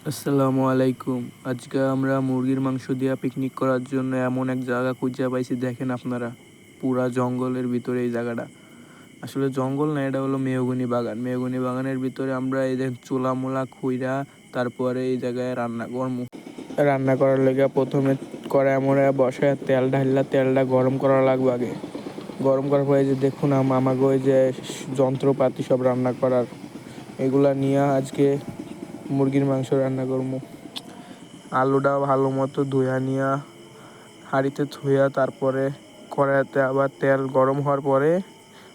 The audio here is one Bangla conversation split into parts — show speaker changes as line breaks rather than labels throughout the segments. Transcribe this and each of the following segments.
আসসালামু আলাইকুম। আজকে আমরা মুরগির মাংস দিয়া পিকনিক করার জন্য এমন এক জায়গা খুঁজে পাইছি। দেখেন আপনারা, পুরা জঙ্গলের ভিতরে এই জায়গাটা। আসলে জঙ্গল না, এটা হলো মেহগনি বাগান। মেহগনি বাগানের ভিতরে আমরা এই দেখেন চুলা মোলা খুইরা তারপরে এই জায়গায় রান্না করবো। রান্না করার লেগে প্রথমে কড়াই মোড়া বসায় তেল ঢাললা, তেলটা গরম করা লাগবে আগে। গরম করার পরে যে দেখুন আমাকে ওই যে যন্ত্রপাতি সব রান্না করার, এগুলা নিয়ে আজকে মুরগির মাংস রান্না করবো। আলুটা ভালো মতো ধুয়া নিয়া হাঁড়িতে ধুয়া তারপরে কড়াইতে আবার তেল গরম হওয়ার পরে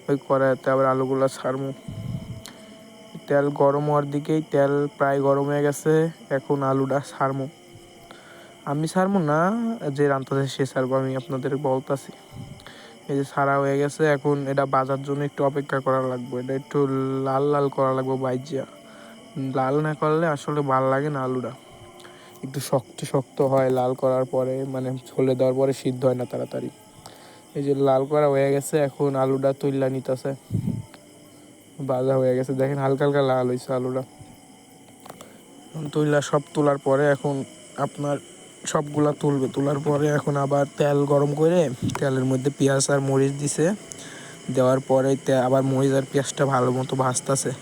ওই কড়াইতে আবার আলুগুলো ছাড়বো। তেল গরম হওয়ার দিকেই তেল প্রায় গরম হয়ে গেছে, এখন আলুটা ছাড়বো। আমি ছাড়বো না, যে রান্তাছে সে ছাড়বো, আমি আপনাদের বলতাছি। এই যে ছাড়া হয়ে গেছে, এখন এটা বাজার জন্য একটু অপেক্ষা করা লাগবে। এটা একটু লাল লাল করা লাগবে বাইজিয়া। লাল না করলে আসলে ভালো লাগে না, আলুটা একটু শক্ত শক্ত হয় লাল করার পরে, মানে ঝোলে দেওয়ার পরে সিদ্ধ হয় না তাড়াতাড়ি। এই যে লাল করা হয়ে গেছে, এখন আলুটা তুইলা নিতেছে। ভাজা হয়ে গেছে, দেখেন হালকা হালকা লাল হয়েছে আলুটা। তুইলা সব তোলার পরে এখন আপনার সবগুলা তুলবে। তোলার পরে এখন আবার তেল গরম করে তেলের মধ্যে পেঁয়াজ আর মরিচ দিছে। দেওয়ার পরে আবার মরিচ আর পেঁয়াজটা ভালো মতো ভাজতেছে।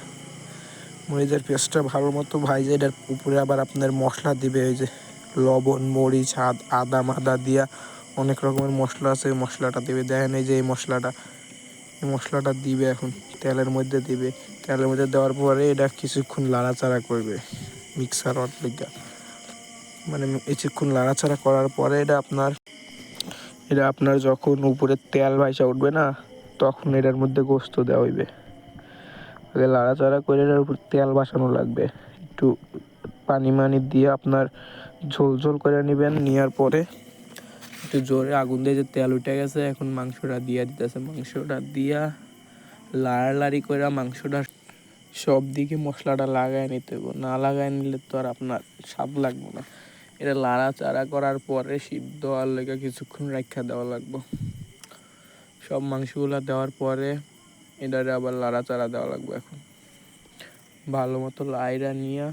মরিচের পেঁয়াজটা ভালো মতো ভাজে এটার উপরে আবার আপনার মশলা দিবে। ওই যে লবণ, মরিচ, আদা মাদা দিয়া অনেক রকমের মশলা আছে, ওই মশলাটা দিবে। দেখেন এই যে এই মশলাটা দিবে, এখন তেলের মধ্যে দিবে। তেলের মধ্যে দেওয়ার পরে এটা কিছুক্ষণ লাড়াচাড়া করবে মিক্সার লেগা। মানে কিছুক্ষণ লাড়াচাড়া করার পরে এটা আপনার যখন উপরে তেল ভাইসা উঠবে না, তখন এটার মধ্যে গোস্ত দেওয়া হইবে। আগে লাড়াচাড়া করে এটার উপর তেল বসানো লাগবে। একটু পানি দিয়ে আপনার ঝোল ঝোল করে নেবেন। নেওয়ার পরে একটু জোরে আগুন দিয়ে যে তেল উঠে গেছে, এখন মাংসটা দিয়া দিতেছে। মাংসটা দিয়া লাড়ালাড়ি করে মাংসটা সব দিকে মশলাটা লাগাই নিতে হবে। না লাগাই নিলে তো আর আপনার স্বাদ লাগবে না। এটা লাড়াচাড়া করার পরে সিদ্ধ হওয়ার লেগে কিছুক্ষণ রাখা দেওয়া লাগবে। সব মাংসগুলো দেওয়ার পরে এটারে আবার লাড়াচাড়া দেওয়া লাগবে। এখন ভালো মতো লাইরা নিয়ে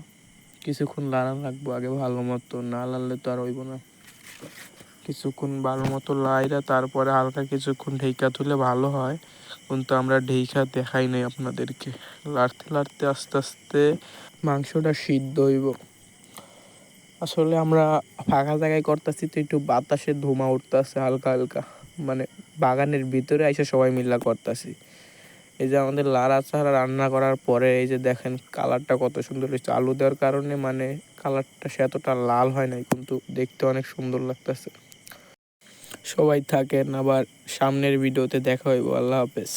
কিছুক্ষণ লাড়া লাগবো আগে ভালো মতো, না লাড়লে তো আর হইব না। কিছুক্ষণ ভালো মতো লাইরা তারপরে হালকা কিছুক্ষণ ঢেকা তুলে ভালো হয়, কিন্তু আমরা ঢেকা দেখাই নাই আপনাদেরকে। লাড়তে লাড়তে আস্তে আস্তে মাংসটা সিদ্ধ হইব। আসলে আমরা ফাঁকা জায়গায় করতেছি তো একটু বাতাসের ধোঁয়া উঠতেছে হালকা হালকা, মানে বাগানের ভিতরে এসে সবাই মিল্লা করতেছি। এই যে আমাদের লাড়াচাড়া রান্না করার পরে এই যে দেখেন কালারটা কত সুন্দর হয়েছে। আলু দেওয়ার কারণে মানে কালারটা সে এতটা লাল হয় নাই, কিন্তু দেখতে অনেক সুন্দর লাগতেছে। সবাই থাকেন, আবার সামনের ভিডিওতে দেখা হইব। আল্লাহ হাফেজ।